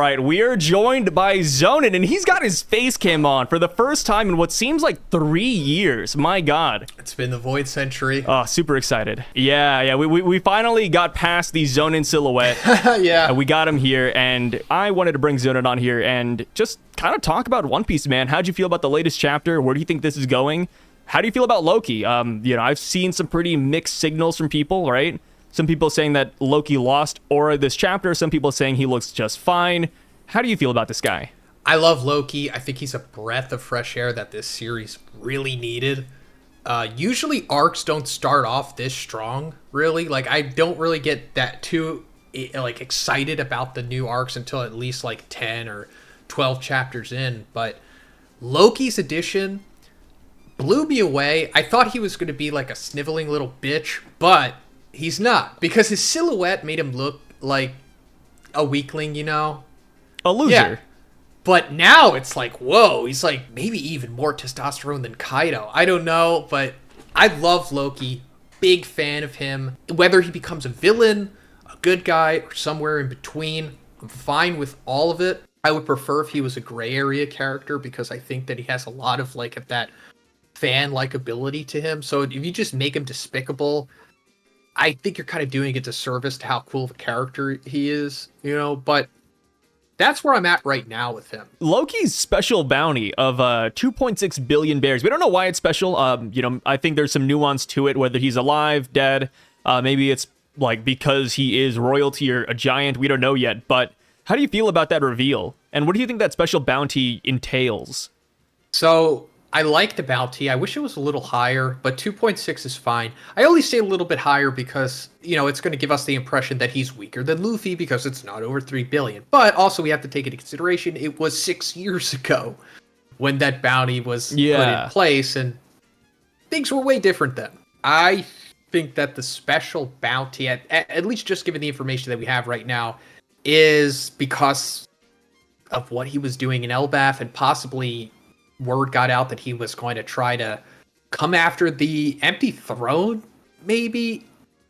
right, we are joined by Zonin, and he's got his face cam on for the first time in what seems like 3 years. My God. It's been the Void Century. Oh, super excited. Yeah, we finally got past the Zonin silhouette. Yeah. We got him here, and I wanted to bring Zonin on here and just kind of talk about One Piece, man. How'd you feel about the latest chapter? Where do you think this is going? How do you feel about Loki? I've seen some pretty mixed signals from people, right? Some people saying that Loki lost aura this chapter. Some people saying he looks just fine. How do you feel about this guy? I love Loki. I think he's a breath of fresh air that this series really needed. Usually arcs don't start off this strong, really. Like, I don't really get that too excited about the new arcs until at least like 10 or 12 chapters in. But Loki's addition blew me away. I thought he was going to be like a sniveling little bitch, but he's not, because his silhouette made him look like a weakling, a loser. Yeah. But now it's like, whoa, he's like maybe even more testosterone than Kaido. I don't know, but I love Loki. Big fan of him. Whether he becomes a villain, a good guy, or somewhere in between, I'm fine with all of it. I would prefer if he was a gray area character, because I think that he has a lot of that fan likability to him. So if you just make him despicable, I think you're kind of doing a disservice to how cool of a character he is, but that's where I'm at right now with him. Loki's special bounty of 2.6 billion bears. We don't know why it's special. I think there's some nuance to it, whether he's alive, dead. Maybe it's like because he is royalty or a giant. We don't know yet. But how do you feel about that reveal? And what do you think that special bounty entails? So I like the bounty. I wish it was a little higher, but 2.6 is fine. I only say a little bit higher because, it's going to give us the impression that he's weaker than Luffy because it's not over 3 billion. But also we have to take into consideration it was 6 years ago when that bounty was put in place, and things were way different then. I think that the special bounty, at least just given the information that we have right now, is because of what he was doing in Elbaph, and possibly word got out that he was going to try to come after the empty throne, maybe.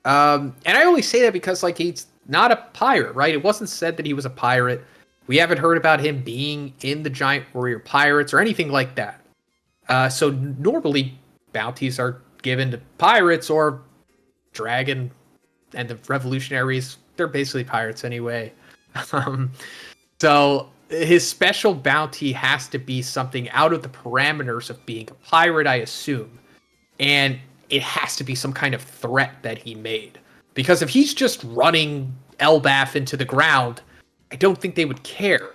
And I only say that because, he's not a pirate, right? It wasn't said that he was a pirate. We haven't heard about him being in the Giant Warrior Pirates or anything like that. So normally bounties are given to pirates or Dragon and the Revolutionaries. They're basically pirates anyway. So his special bounty has to be something out of the parameters of being a pirate, I assume. And it has to be some kind of threat that he made. Because if he's just running Elbaph into the ground, I don't think they would care,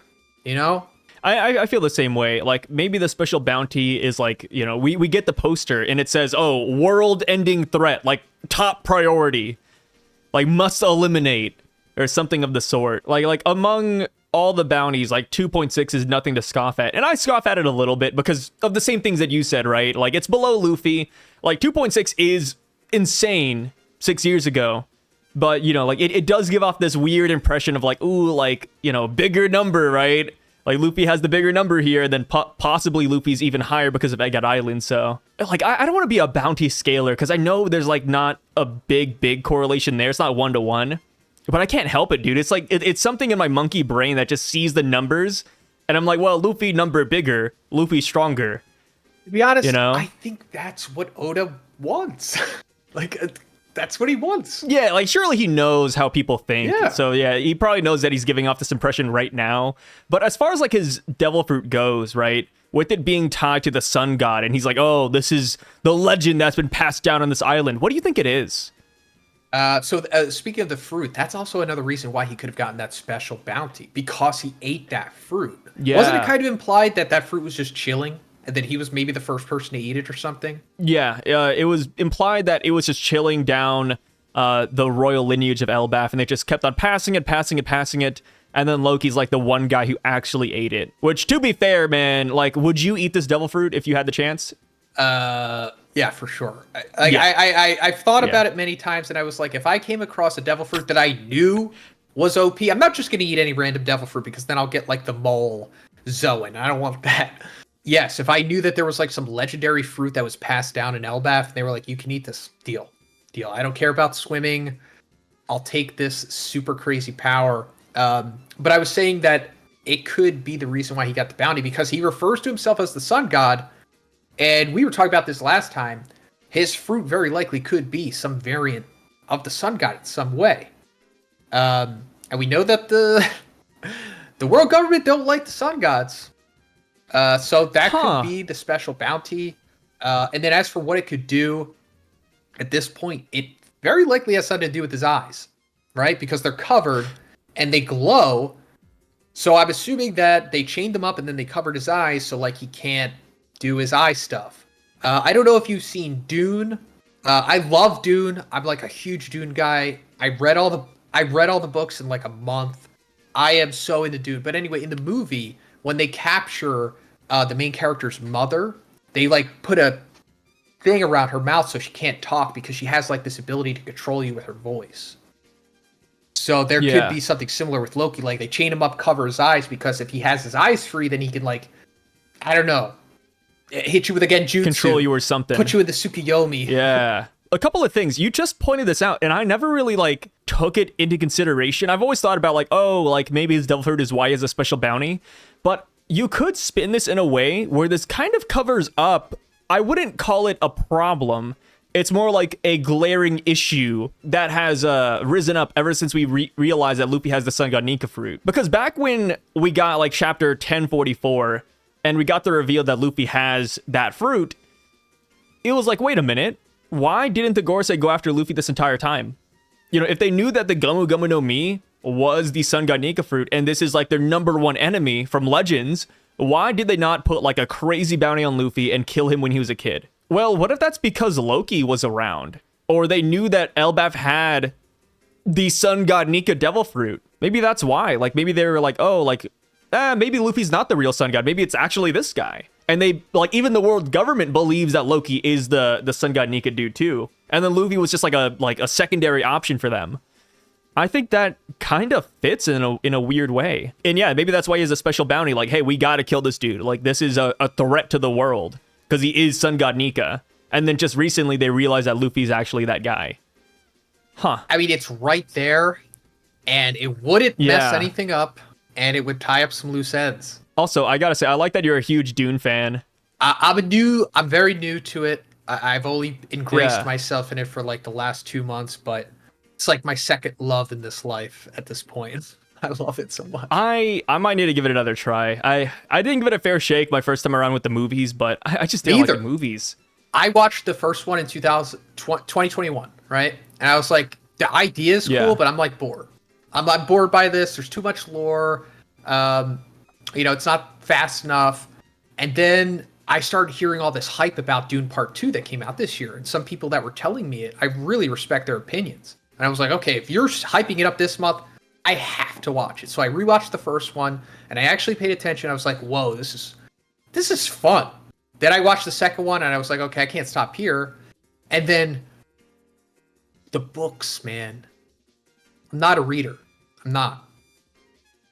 I feel the same way. Like, maybe the special bounty is we get the poster and it says, world-ending threat, top priority, must eliminate, or something of the sort. Like among all the bounties, 2.6 is nothing to scoff at. And I scoff at it a little bit because of the same things that you said, right? It's below Luffy. 2.6 is insane 6 years ago. But, it does give off this weird impression of bigger number, right? Luffy has the bigger number here, then possibly Luffy's even higher because of Egghead Island. So, I don't want to be a bounty scaler because I know there's, not a big correlation there. It's not 1-to-1. But I can't help it, dude. It's it's something in my monkey brain that just sees the numbers, and I'm like, well, Luffy number bigger, Luffy stronger. To be honest, I think that's what Oda wants. That's what he wants. Yeah, surely he knows how people think. Yeah. So yeah, he probably knows that he's giving off this impression right now. But as far as his devil fruit goes, right, with it being tied to the sun god, and he's like, oh, this is the legend that's been passed down on this island. What do you think it is? Speaking of the fruit, that's also another reason why he could have gotten that special bounty, because he ate that fruit. Yeah. Wasn't it kind of implied that that fruit was just chilling and that he was maybe the first person to eat it or something? Yeah, it was implied that it was just chilling down the royal lineage of Elbaph, and they just kept on passing it, and then Loki's the one guy who actually ate it. Which, to be fair, man, would you eat this devil fruit if you had the chance? Yeah, for sure. I've thought about it many times, and I was like, if I came across a devil fruit that I knew was OP, I'm not just going to eat any random devil fruit, because then I'll get the mole Zoan. I don't want that. Yes, if I knew that there was some legendary fruit that was passed down in Elbaph, and they were like, you can eat this, deal. I don't care about swimming. I'll take this super crazy power. But I was saying that it could be the reason why he got the bounty, because he refers to himself as the sun god. And we were talking about this last time. His fruit very likely could be some variant of the sun god in some way. And we know that the world government don't like the sun gods. So that could be the special bounty. And then as for what it could do, at this point, it very likely has something to do with his eyes, right? Because they're covered and they glow. So I'm assuming that they chained them up and then they covered his eyes so like he can't do his eye stuff. I don't know if you've seen Dune. I love Dune. I'm like a huge Dune guy. I read all the books in like a month. I am so into Dune. But anyway, in the movie, when they capture the main character's mother, they like put a thing around her mouth so she can't talk because she has like this ability to control you with her voice. So there could be something similar with Loki. Like they chain him up, cover his eyes, because if he has his eyes free, then he can like, I don't know, hit you with a genjutsu, control you or something, put you in the Tsukuyomi. Yeah. A couple of things. You just pointed this out, and I never really like took it into consideration. I've always thought about like, oh, like maybe his devil fruit is why he has a special bounty, but you could spin this in a way where this kind of covers up. I wouldn't call it a problem. It's more like a glaring issue that has risen up ever since we realized that Luffy has the Sun God Nika fruit. Because back when we got like chapter 1044 and we got the reveal that Luffy has that fruit, it was like, wait a minute, why didn't the Gorosei go after Luffy this entire time? You know, if they knew that the Gomu Gomu no Mi was the Sun God Nika fruit and this is like their number one enemy from Legends, why did they not put like a crazy bounty on Luffy and kill him when he was a kid? Well, what if that's because Loki was around? Or they knew that Elbaph had the Sun God Nika devil fruit? Maybe that's why. Like, maybe they were like, oh, like, maybe Luffy's not the real Sun God. Maybe it's actually this guy. And they, like, even the world government believes that Loki is the Sun God Nika dude, too. And then Luffy was just like a secondary option for them. I think that kind of fits in a weird way. And yeah, maybe that's why he has a special bounty. Like, hey, we got to kill this dude. Like, this is a threat to the world. Because he is Sun God Nika. And then just recently they realized that Luffy's actually that guy. Huh. I mean, it's right there, and it wouldn't mess anything up, and it would tie up some loose ends. Also, I gotta say, I like that you're a huge Dune fan. I'm very new to it. I've only engraced myself in it for like the last 2 months, but it's like my second love in this life at this point. I love it so much. I might need to give it another try. I didn't give it a fair shake my first time around with the movies, but I just didn't like the movies. I watched the first one in 2021, right? And I was like, the idea is cool, but I'm like bored. I'm bored by this. There's too much lore. You know, it's not fast enough. And then I started hearing all this hype about Dune Part 2 that came out this year. And some people that were telling me it, I really respect their opinions. And I was like, okay, if you're hyping it up this month, I have to watch it. So I rewatched the first one, and I actually paid attention. I was like, whoa, this is fun. Then I watched the second one, and I was like, okay, I can't stop here. And then the books, man. I'm not a reader. I'm not.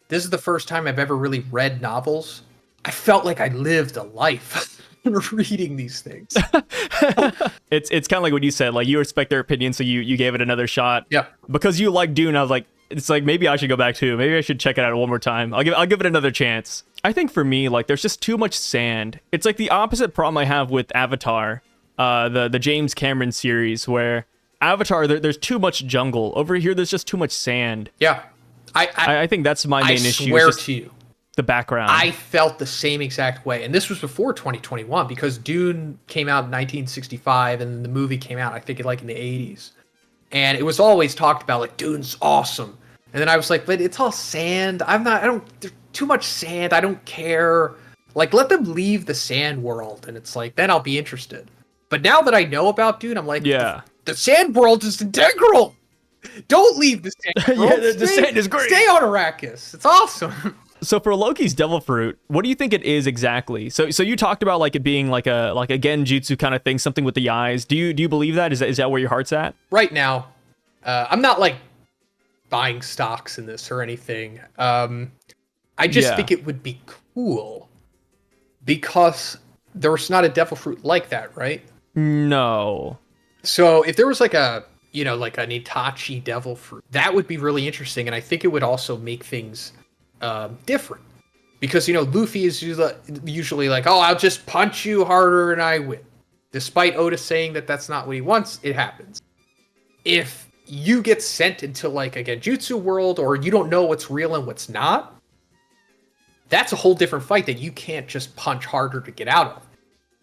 This is the first time I've ever really read novels. I felt like I lived a life reading these things. It's kind of like what you said. Like, you respect their opinion, so you gave it another shot. Yeah. Because you like Dune, I was like, it's like, maybe I should go back too. Maybe I should check it out one more time. I'll give it another chance. I think for me, like, there's just too much sand. It's like the opposite problem I have with Avatar, the James Cameron series, where Avatar, there's too much jungle. Over here, there's just too much sand. Yeah. I think that's my main issue. I swear to you, the background. I felt the same exact way. And this was before 2021, because Dune came out in 1965 and the movie came out, I think, like in the 80s. And it was always talked about like, Dune's awesome. And then I was like, but it's all sand. There's too much sand. I don't care. Like, let them leave the sand world. And it's like, then I'll be interested. But now that I know about Dune, I'm like, the sand world is integral. Don't leave the sand world. The sand is great. Stay on Arrakis. It's awesome. So for Loki's devil fruit, what do you think it is exactly? So you talked about like it being like a genjutsu kind of thing, something with the eyes. Do you believe that? Is that where your heart's at? Right now, I'm not like buying stocks in this or anything. I just think it would be cool because there's not a devil fruit like that, right? No. So if there was like a, like an Itachi devil fruit, that would be really interesting. And I think it would also make things different. Because, Luffy is usually like, oh, I'll just punch you harder and I win. Despite Oda saying that that's not what he wants, it happens. If you get sent into like a Genjutsu world, or you don't know what's real and what's not, that's a whole different fight that you can't just punch harder to get out of.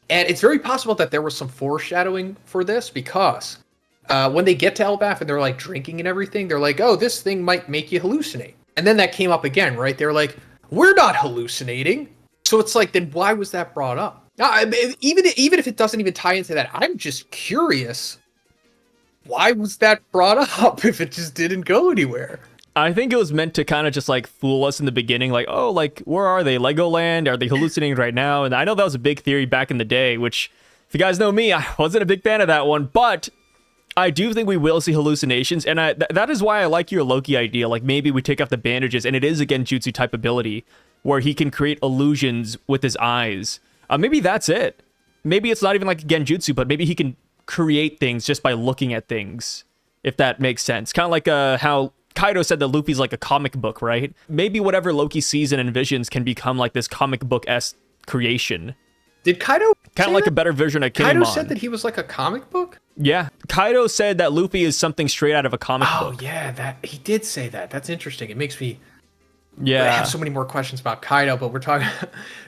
And it's very possible that there was some foreshadowing for this, because when they get to Elbaph and they're like drinking and everything, they're like, oh, this thing might make you hallucinate. And then that came up again, right? They're like, we're not hallucinating. So it's like, then why was that brought up? Now, even if it doesn't even tie into that, I'm just curious. Why was that brought up if it just didn't go anywhere? I think it was meant to kind of just like fool us in the beginning, like, oh, like, where are they? Legoland? Are they hallucinating right now? And I know that was a big theory back in the day, which, if you guys know me, I wasn't a big fan of that one, but I do think we will see hallucinations, and that is why I like your Loki idea. Like, maybe we take off the bandages, and it is a Genjutsu type ability, where he can create illusions with his eyes. Maybe that's it. Maybe it's not even like Genjutsu, but maybe he can create things just by looking at things, if that makes sense. Kind of like how Kaido said that Luffy's like a comic book, right? Maybe whatever Loki sees and envisions can become like this comic book-esque creation. Did Kaido kind of like a better version of Kinemon? Kaido said that he was like a comic book? Yeah. Kaido said that Luffy is something straight out of a comic book. Oh, yeah, that he did say that. That's interesting. It makes me I Yeah. have so many more questions about Kaido, but we're talking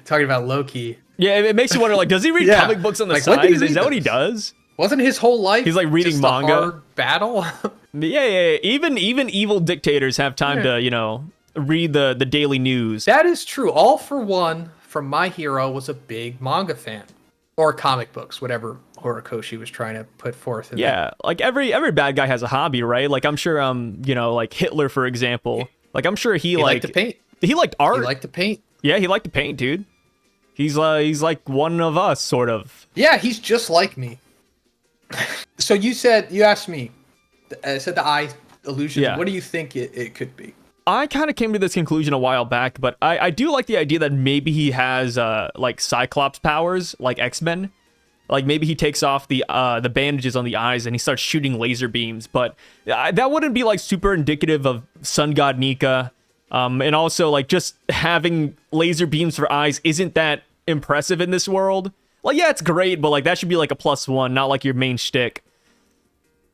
about Loki. Yeah, it makes you wonder, like, does he read Yeah. comic books on the Like, when side? did he Is read that what he those? does? Wasn't his whole life He's, like, reading just manga? a hard battle? Yeah. Even evil dictators have time to, read the daily news. That is true. All For One from My Hero was a big manga fan. Or comic books, whatever Horikoshi was trying to put forth. In Yeah, like every bad guy has a hobby, right? Like I'm sure, like Hitler, for example. Like I'm sure he liked to paint. He liked art. He liked to paint. Yeah, he liked to paint, dude. He's like one of us, sort of. Yeah, he's just like me. So you asked me, said the eye illusion. Yeah. What do you think it could be? I kind of came to this conclusion a while back, but I do like the idea that maybe he has like Cyclops powers, like X-Men. Like maybe he takes off the bandages on the eyes and he starts shooting laser beams. But that wouldn't be like super indicative of Sun God Nika. And also like just having laser beams for eyes isn't that impressive in this world. Like yeah, it's great, but like that should be like a +1, not like your main shtick.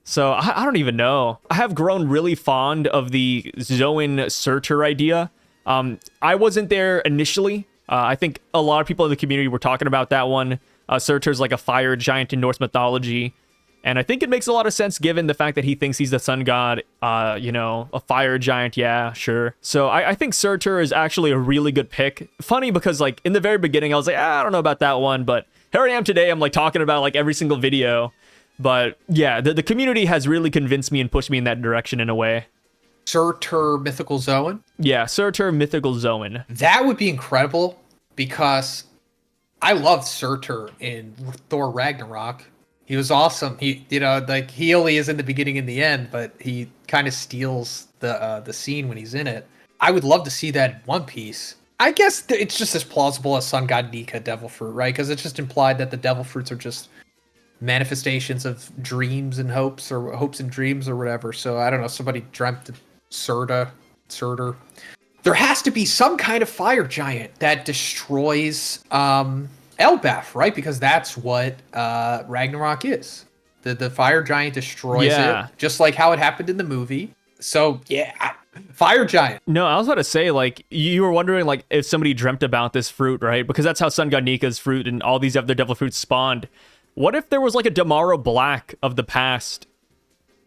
So, I don't even know. I have grown really fond of the Zoan Surtur idea. I wasn't there initially. I think a lot of people in the community were talking about that one. Surtur's like a fire giant in Norse mythology. And I think it makes a lot of sense given the fact that he thinks he's the sun god. A fire giant, yeah, sure. So, I think Surtur is actually a really good pick. Funny because, like, in the very beginning, I was like, I don't know about that one. But here I am today. I'm, like, talking about, like, every single video. But yeah, the community has really convinced me and pushed me in that direction in a way. Surtur Mythical Zoan? Yeah, Surtur Mythical Zoan. That would be incredible because I loved Surtur in Thor Ragnarok. He was awesome. He, he only is in the beginning and the end, but he kind of steals the scene when he's in it. I would love to see that in One Piece. I guess it's just as plausible as Sun God Nika Devil Fruit, right? Because it's just implied that the Devil Fruits are just manifestations of dreams and hopes, or hopes and dreams, or whatever. So I don't know, somebody dreamt of Surtur. There has to be some kind of fire giant that destroys Elbaph, right? Because that's what Ragnarok is. The fire giant destroys it, just like how it happened in the movie. So yeah, fire giant. No, I was about to say, like, you were wondering like if somebody dreamt about this fruit, right? Because that's how Sun God Nika's fruit and all these other devil fruits spawned. What if there was like a Damaro Black of the past?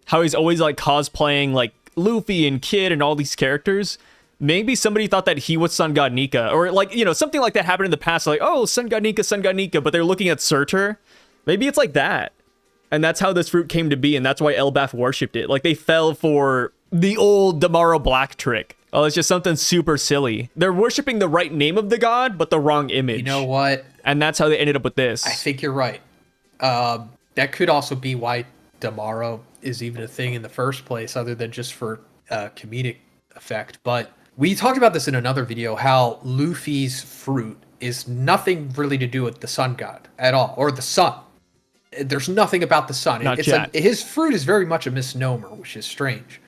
How he's always like cosplaying like Luffy and Kid and all these characters. Maybe somebody thought that he was Sun God Nika, or like, something like that happened in the past. Like, oh, Sun God Nika, but they're looking at Surtur. Maybe it's like that. And that's how this fruit came to be. And that's why Elbaph worshipped it. Like they fell for the old Damaro Black trick. Oh, it's just something super silly. They're worshiping the right name of the god, but the wrong image. You know what? And that's how they ended up with this. I think you're right. That could also be why Damaro is even a thing in the first place, other than just for comedic effect. But we talked about this in another video, how Luffy's fruit is nothing really to do with the sun god at all, or the sun. There's nothing about the sun. Not yet. His fruit is very much a misnomer, which is strange.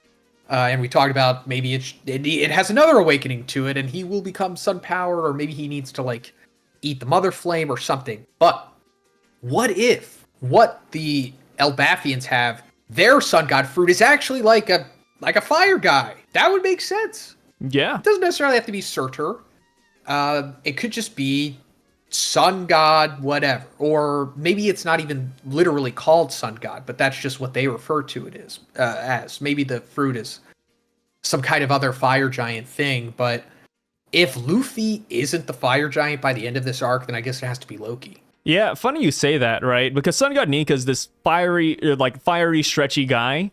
And we talked about maybe it has another awakening to it, and he will become sun powered, or maybe he needs to like eat the mother flame or something. But what the Elbaphians have, their sun god fruit is actually like a fire guy? That would make sense. Yeah. It doesn't necessarily have to be Surtur. It could just be sun god, whatever. Or maybe it's not even literally called sun god, but that's just what they refer to it as. Maybe the fruit is some kind of other fire giant thing. But if Luffy isn't the fire giant by the end of this arc, then I guess it has to be Loki. Yeah, funny you say that, right? Because Sun God Nika is this fiery, stretchy guy.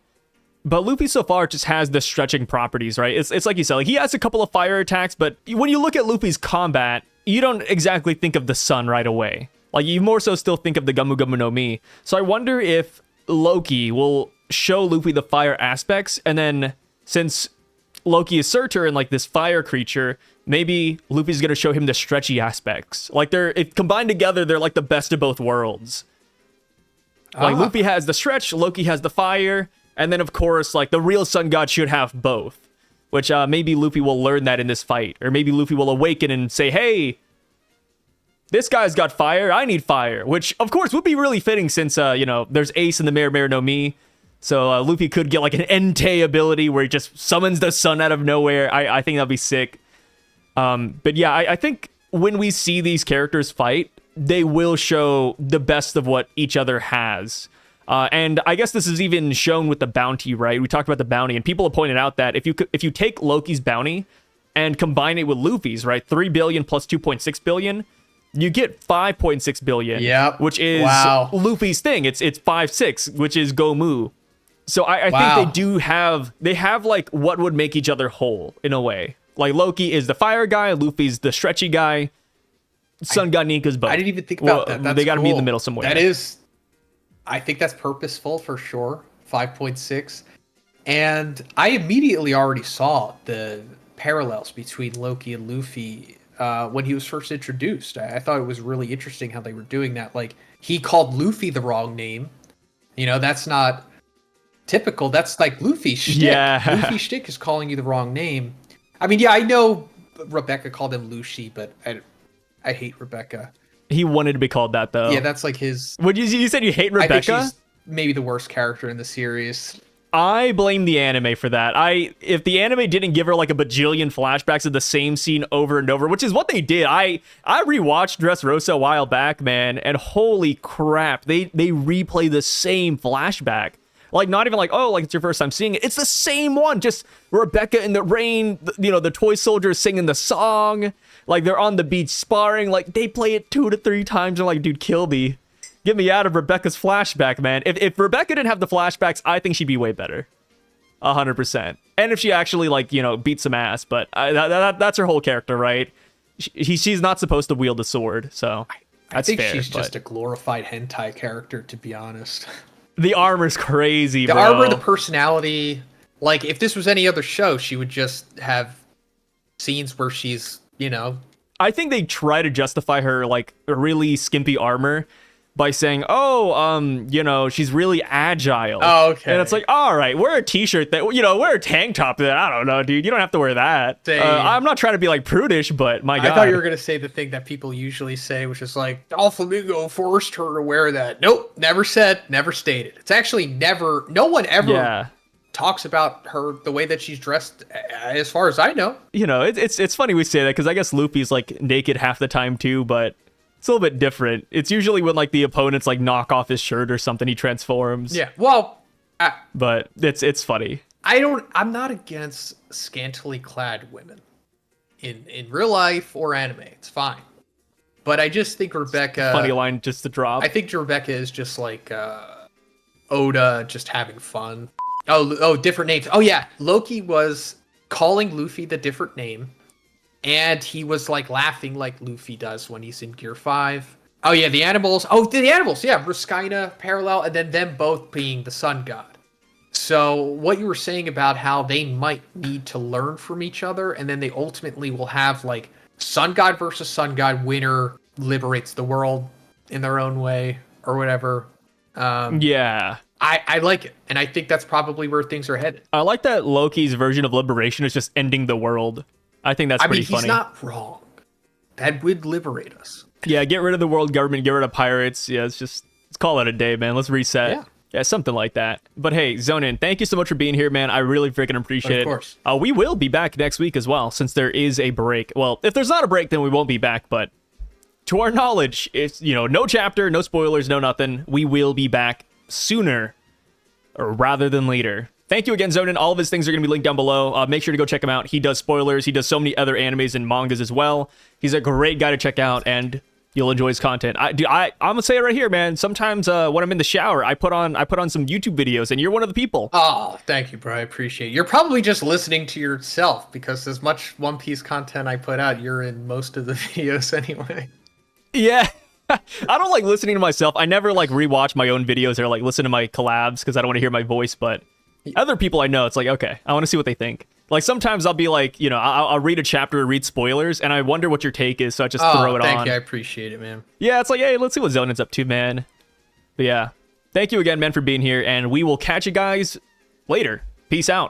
But Luffy so far just has the stretching properties, right? It's like you said, like he has a couple of fire attacks, but when you look at Luffy's combat, you don't exactly think of the sun right away. Like you more so still think of the Gumu Gumu no Mi. So I wonder if Loki will show Luffy the fire aspects, and then since Loki is Surtur and like this fire creature, maybe Luffy's gonna show him the stretchy aspects. Like if combined together, they're like the best of both worlds. Like Luffy has the stretch, Loki has the fire, and then of course, like the real Sun God should have both. Which maybe Luffy will learn that in this fight, or maybe Luffy will awaken and say, "Hey, this guy's got fire. I need fire." Which of course would be really fitting since there's Ace in the Mare no Mi. So Luffy could get like an Entei ability where he just summons the sun out of nowhere. I think that'd be sick. But yeah, I think when we see these characters fight, they will show the best of what each other has. And I guess this is even shown with the bounty, right? We talked about the bounty, and people have pointed out that if you take Loki's bounty and combine it with Luffy's, right, 3 billion plus 2.6 billion, you get 5.6 billion. Yep. Which is Luffy's thing. It's 5.6, which is Gomu. So I think they have like what would make each other whole in a way. Like Loki is the fire guy, Luffy's the stretchy guy, Sun God Nika's both. I didn't even think about that. That's they got to cool. be in the middle somewhere. That is, I think that's purposeful for sure. 5.6, and I immediately already saw the parallels between Loki and Luffy when he was first introduced. I thought it was really interesting how they were doing that. Like he called Luffy the wrong name. That's not typical. That's like Luffy's shtick. Yeah. Luffy's shtick is calling you the wrong name. I mean, yeah, I know Rebecca called him Lucy, but I hate Rebecca. He wanted to be called that, though. Yeah, that's like his... Would you said you hate Rebecca? I think she's maybe the worst character in the series. I blame the anime for that. If the anime didn't give her like a bajillion flashbacks of the same scene over and over, which is what they did. I rewatched Dressrosa a while back, man, and holy crap, they replay the same flashback. Like, not even like, oh, like it's your first time seeing it. It's the same one. Just Rebecca in the rain, the toy soldiers singing the song. Like, they're on the beach sparring. Like, they play it 2 to 3 times. I'm like, dude, kill me. Get me out of Rebecca's flashback, man. If Rebecca didn't have the flashbacks, I think she'd be way better. 100%. And if she actually, like, beat some ass. But that's her whole character, right? She's not supposed to wield a sword, so that's fair. I think she's just a glorified hentai character, to be honest. The armor's crazy, bro. The armor, the personality. Like, if this was any other show, she would just have scenes where she's, I think they try to justify her, like, really skimpy armor by saying, she's really agile. Oh, okay. And it's like, all right, wear a t-shirt that, wear a tank top that, I don't know, dude. You don't have to wear that. I'm not trying to be, like, prudish, but my God. I thought you were going to say the thing that people usually say, which is like, Doflamingo forced her to wear that. Nope, never said, never stated. It's actually no one ever talks about her the way that she's dressed, as far as I know. It's funny we say that, because I guess Luffy's, like, naked half the time, too, but... it's a little bit different. It's usually when like the opponents like knock off his shirt or something, he transforms. Yeah. Well, but it's funny. I'm not against scantily clad women in real life or anime. It's fine. But I just think Rebecca... funny line just to drop. I think Rebecca is just like Oda just having fun. Oh, different names. Oh yeah, Loki was calling Luffy the different name. And he was like laughing like Luffy does when he's in Gear 5. Oh yeah, the animals. Oh, the animals. Yeah, Ruskina, Parallel, and then them both being the Sun God. So what you were saying about how they might need to learn from each other, and then they ultimately will have like Sun God versus Sun God, winner liberates the world in their own way or whatever. Yeah. I like it, and I think that's probably where things are headed. I like that Loki's version of liberation is just ending the world. I think that's I pretty mean, he's funny. not wrong. That would liberate us. Yeah, get rid of the world government, get rid of pirates. Yeah, let's call it a day, man. Let's reset. Yeah. Yeah, something like that. But hey, Zonin, thank you so much for being here, man. I really freaking appreciate it. Of course. We will be back next week as well, since there is a break. Well, if there's not a break, then we won't be back. But to our knowledge, it's, no chapter, no spoilers, no nothing. We will be back sooner rather than later. Thank you again, Zonin. All of his things are going to be linked down below. Make sure to go check him out. He does spoilers. He does so many other animes and mangas as well. He's a great guy to check out, and you'll enjoy his content. I'm gonna say it right here, man. Sometimes when I'm in the shower, I put on some YouTube videos, and you're one of the people. Oh, thank you, bro. I appreciate it. You're probably just listening to yourself because as much One Piece content I put out, you're in most of the videos anyway. Yeah. I don't like listening to myself. I never like rewatch my own videos or like listen to my collabs because I don't want to hear my voice. But other people I know, it's like, okay, I want to see what they think. Like sometimes I'll be like, I'll read a chapter or read spoilers, and I wonder what your take is, so I just throw it on. Thank you. I appreciate it, man. Yeah, it's like, hey, let's see what Zonin's up to, man. But yeah, thank you again, man, for being here, and we will catch you guys later. Peace out.